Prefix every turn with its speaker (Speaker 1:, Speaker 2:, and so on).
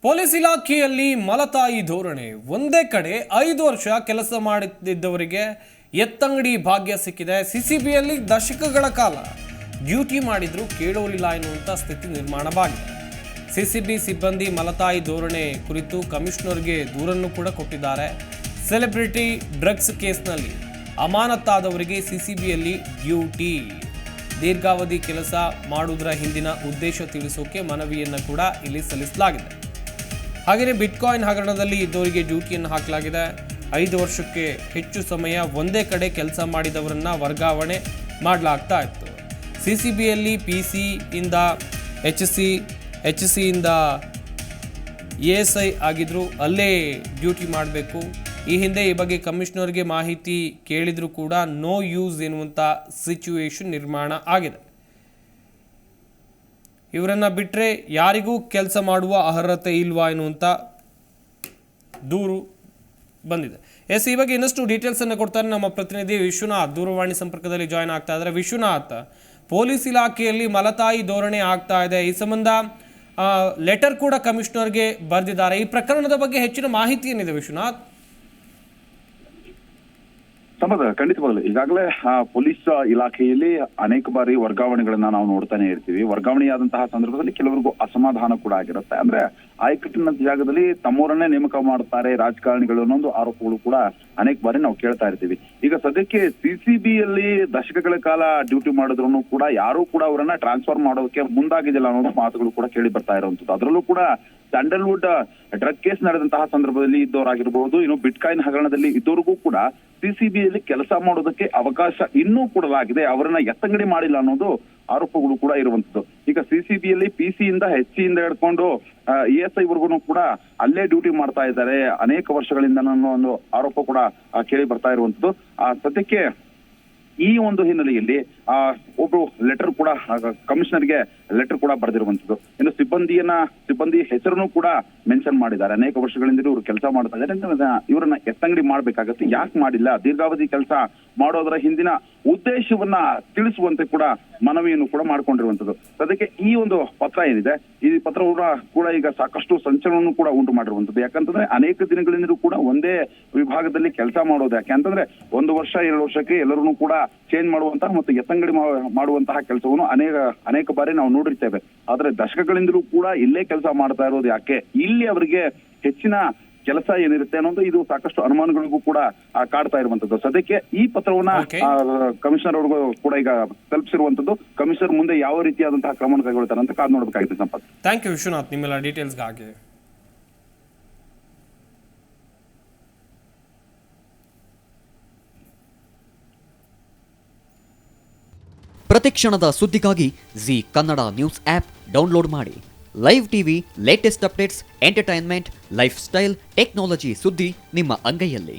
Speaker 1: Police ಇಲಾಖೆಯಲ್ಲಿ ಮಲತಾಯಿ ಧೋರಣೆ. ಒಂದೇ ಕಡೆ 5 ವರ್ಷ ಕೆಲಸ ಮಾಡುತ್ತಿದ್ದವರಿಗೆ ಎತ್ತಂಗಡಿ ಭಾಗ್ಯ ಸಿಕ್ಕಿದೆ. ಸಿಸಿಬಿಯಲ್ಲಿ ದಶಕಗಳ ಕಾಲ ಡ್ಯೂಟಿ ಮಾಡಿದ್ರು ಕೇಳೋಲಿಲ್ಲ ಎನ್ನುವಂಥ ಸ್ಥಿತಿ ನಿರ್ಮಾಣವಾಗಿದೆ. ಸಿಸಿಬಿ ಸಿಬ್ಬಂದಿ ಮಲತಾಯಿ ಧೋರಣೆ ಕುರಿತು ಕಮಿಷನರ್ಗೆ ದೂರನ್ನು ಕೂಡ ಕೊಟ್ಟಿದ್ದಾರೆ. ಸೆಲೆಬ್ರಿಟಿ ಡ್ರಗ್ಸ್ ಕೇಸ್ನಲ್ಲಿ ಅಮಾನತಾದವರಿಗೆ ಸಿಸಿಬಿಯಲ್ಲಿ ಡ್ಯೂಟಿ, ದೀರ್ಘಾವಧಿ ಕೆಲಸ ಮಾಡುವುದರ ಹಿಂದಿನ ಉದ್ದೇಶ ತಿಳಿಸೋಕೆ ಮನವಿಯನ್ನು ಕೂಡ ಇಲ್ಲಿ ಸಲ್ಲಿಸಲಾಗಿದೆ. ಹಾಗೆಯೇ ಬಿಟ್ಕಾಯಿನ್ ಹಗರಣದಲ್ಲಿ ಇದ್ದವರಿಗೆ ಡ್ಯೂಟಿಯನ್ನು ಹಾಕಲಾಗಿದೆ. 5 ವರ್ಷಕ್ಕೆ ಹೆಚ್ಚು ಸಮಯ ಒಂದೇ ಕಡೆ ಕೆಲಸ ಮಾಡಿದವರನ್ನ ವರ್ಗಾವಣೆ ಮಾಡಲಾಗ್ತಾ ಇತ್ತು. ಸಿಸಿಬಿಯಲ್ಲಿ PC ಇಂದ HC ಇಂದ ASI ಆಗಿದ್ರು, ಅಲ್ಲೇ ಡ್ಯೂಟಿ ಮಾಡಬೇಕು. ಈ ಹಿಂದೆ ಈ ಬಗ್ಗೆ ಕಮಿಷನರ್ಗೆ ಮಾಹಿತಿ ಕೇಳಿದ್ರು ಕೂಡ ನೋ ಯೂಸ್ ಎನ್ನುವಂಥ ಸಿಚುವೇಶನ್ ನಿರ್ಮಾಣ ಆಗಿದೆ. ಇವರನ್ನ ಬಿಟ್ಟರೆ ಯಾರಿಗೂ ಕೆಲಸ ಮಾಡುವ ಅರ್ಹತೆ ಇಲ್ವಾ ಎನ್ನುವಂಥ ದೂರು ಬಂದಿದೆ. ಈ ಬಗ್ಗೆ ಇನ್ನಷ್ಟು ಡೀಟೇಲ್ಸ್ ಅನ್ನು ಕೊಡ್ತಾರೆ ನಮ್ಮ ಪ್ರತಿನಿಧಿ ವಿಶ್ವನಾಥ್. ದೂರವಾಣಿ ಸಂಪರ್ಕದಲ್ಲಿ ಜಾಯ್ನ್ ಆಗ್ತಾ ಇದ್ದಾರೆ. ವಿಶ್ವನಾಥ್, ಪೊಲೀಸ್ ಇಲಾಖೆಯಲ್ಲಿ ಮಲತಾಯಿ ಧೋರಣೆ ಆಗ್ತಾ ಇದೆ. ಈ ಸಂಬಂಧ ಲೆಟರ್ ಕೂಡ ಕಮಿಷನರ್ಗೆ ಬರೆದಿದ್ದಾರೆ. ಈ ಪ್ರಕರಣದ ಬಗ್ಗೆ ಹೆಚ್ಚಿನ ಮಾಹಿತಿ ಏನಿದೆ ವಿಶ್ವನಾಥ್?
Speaker 2: ಖಂಡಿತವಾಗಲು ಈಗಾಗಲೇ ಪೊಲೀಸ್ ಇಲಾಖೆಯಲ್ಲಿ ಅನೇಕ ಬಾರಿ ವರ್ಗಾವಣೆಗಳನ್ನ ನಾವು ನೋಡ್ತಾನೆ ಇರ್ತೀವಿ. ವರ್ಗಾವಣೆಯಾದಂತಹ ಸಂದರ್ಭದಲ್ಲಿ ಕೆಲವರಿಗೂ ಅಸಮಾಧಾನ ಕೂಡ ಆಗಿರುತ್ತೆ. ಅಂದ್ರೆ ಆಯಕಟ್ಟಿನ ಜಾಗದಲ್ಲಿ ತಮ್ಮವರನ್ನೇ ನೇಮಕ ಮಾಡ್ತಾರೆ ರಾಜಕಾರಣಿಗಳು ಅನ್ನೋ ಒಂದು ಆರೋಪಗಳು ಕೂಡ ಅನೇಕ ಬಾರಿ ನಾವು ಕೇಳ್ತಾ ಇರ್ತೀವಿ. ಈಗ ಸದ್ಯಕ್ಕೆ ಸಿಸಿಬಿಯಲ್ಲಿ ದಶಕಗಳ ಕಾಲ ಡ್ಯೂಟಿ ಮಾಡಿದ್ರು ಕೂಡ ಯಾರು ಕೂಡ ಅವರನ್ನ ಟ್ರಾನ್ಸ್ಫರ್ ಮಾಡೋದಕ್ಕೆ ಮುಂದಾಗಿದಿಲ್ಲ ಅನ್ನೋ ಮಾತುಗಳು ಕೂಡ ಕೇಳಿ ಬರ್ತಾ ಇರುವಂತದ್ದು. ಅದರಲ್ಲೂ ಕೂಡ ಸ್ಯಾಂಡಲ್ವುಡ್ ಡ್ರಗ್ ಕೇಸ್ ನಡೆದಂತಹ ಸಂದರ್ಭದಲ್ಲಿ ಇದ್ದವರಾಗಿರ್ಬಹುದು, ಇನ್ನು ಬಿಟ್ಕಾಯಿನ್ ಹಗರಣದಲ್ಲಿ ಇದ್ದವರಿಗೂ ಕೂಡ ಸಿಸಿಬಿಯಲ್ಲಿ ಕೆಲಸ ಮಾಡೋದಕ್ಕೆ ಅವಕಾಶ ಇನ್ನೂ ಕೊಡಲಾಗಿದೆ, ಅವರನ್ನ ಎತ್ತಂಗಡಿ ಮಾಡಿಲ್ಲ ಅನ್ನೋದು ಆರೋಪಗಳು ಕೂಡ ಇರುವಂತದ್ದು. ಈಗ ಸಿಸಿಬಿಯಲ್ಲಿ PC ಇಂದ HC ಇಂದ ಹಿಡ್ಕೊಂಡು ASI ವರ್ಗು ಕೂಡ ಅಲ್ಲೇ ಡ್ಯೂಟಿ ಮಾಡ್ತಾ ಇದ್ದಾರೆ ಅನೇಕ ವರ್ಷಗಳಿಂದ ಅನ್ನೋ ಒಂದು ಆರೋಪ ಕೂಡ ಕೇಳಿ ಬರ್ತಾ ಇರುವಂತದ್ದು. ಸದ್ಯಕ್ಕೆ ಈ ಒಂದು ಹಿನ್ನೆಲೆಯಲ್ಲಿ ಒಬ್ರು ಲೆಟರ್ ಕೂಡ ಕಮಿಷನರ್ಗೆ ಲೆಟರ್ ಕೂಡ ಬರೆದಿರುವಂತದ್ದು. ಇನ್ನು ಸಿಬ್ಬಂದಿ ಹೆಸರನ್ನು ಕೂಡ ಮೆನ್ಷನ್ ಮಾಡಿದ್ದಾರೆ. ಅನೇಕ ವರ್ಷಗಳಿಂದ ಇವರು ಕೆಲಸ ಮಾಡ್ತಾ ಇದ್ದಾರೆ, ಇವರನ್ನ ಎತ್ತಂಗಡಿ ಮಾಡ್ಬೇಕಾಗತ್ತೆ, ಯಾಕೆ ಮಾಡಿಲ್ಲ, ದೀರ್ಘಾವಧಿ ಕೆಲಸ ಮಾಡೋದರ ಹಿಂದಿನ ಉದ್ದೇಶವನ್ನ ತಿಳಿಸುವಂತೆ ಕೂಡ ಮನವಿಯನ್ನು ಕೂಡ ಮಾಡ್ಕೊಂಡಿರುವಂತದ್ದು. ಅದಕ್ಕೆ ಈ ಒಂದು ಪತ್ರ ಏನಿದೆ, ಈ ಪತ್ರ ಕೂಡ ಈಗ ಸಾಕಷ್ಟು ಸಂಚಲನವನ್ನು ಕೂಡ ಉಂಟು ಮಾಡಿರುವಂತದ್ದು. ಯಾಕಂತಂದ್ರೆ ಅನೇಕ ದಿನಗಳಿಂದಲೂ ಕೂಡ ಒಂದೇ ವಿಭಾಗದಲ್ಲಿ ಕೆಲಸ ಮಾಡೋದು ಯಾಕೆ ಅಂತಂದ್ರೆ 1 ವರ್ಷ 2 ವರ್ಷಕ್ಕೆ ಎಲ್ಲರನ್ನೂ ಕೂಡ ಚೇಂಜ್ ಮಾಡುವಂತಹ ಮತ್ತು ಎತ್ತಂಗಡಿ ಮಾಡುವಂತಹ ಕೆಲಸವನ್ನು ಅನೇಕ ಬಾರಿ ನಾವು ನೋಡಿರ್ತೇವೆ. ಆದ್ರೆ ದಶಕಗಳಿಂದಲೂ ಕೂಡ ಇಲ್ಲೇ ಕೆಲಸ ಮಾಡ್ತಾ ಇರೋದು ಯಾಕೆ, ಇಲ್ಲಿ ಅವರಿಗೆ ಹೆಚ್ಚಿನ ಕೆಲಸ ಏನಿರುತ್ತೆ ಅನ್ನೋದು ಇದು ಸಾಕಷ್ಟು ಅನುಮಾನಗಳಿಗೂ ಕೂಡ ಕಾಡ್ತಾ ಇರುವಂತದ್ದು. ಸದ್ಯಕ್ಕೆ ಈ ಪತ್ರವನ್ನ ಕಮಿಷನರ್ ಅವ್ರಿಗೂ ಕೂಡ ಈಗ ತಲುಪಿಸಿರುವಂತದ್ದು. ಕಮಿಷನರ್ ಮುಂದೆ ಯಾವ ರೀತಿಯಾದಂತಹ ಕ್ರಮ ಕೈಗೊಳ್ತಾರೆ ಅಂತ ಕಾದು ನೋಡಬೇಕಾಗಿದೆ. ಸಂಪತ್,
Speaker 1: ಥ್ಯಾಂಕ್ ಯು ವಿಶ್ವನಾಥ್ ನಿಮ್ಮೆಲ್ಲ ಡೀಟೇಲ್ಸ್ಗಾಗಿ.
Speaker 3: ಪ್ರತಿಕ್ಷಣದ ಸುದ್ದಿಗಾಗಿ Zee Kannada news app download ಮಾಡಿ. Live TV, latest updates, entertainment, lifestyle, technology ಸುದ್ದಿ ನಿಮ್ಮ ಅಂಗೈಯಲ್ಲಿ.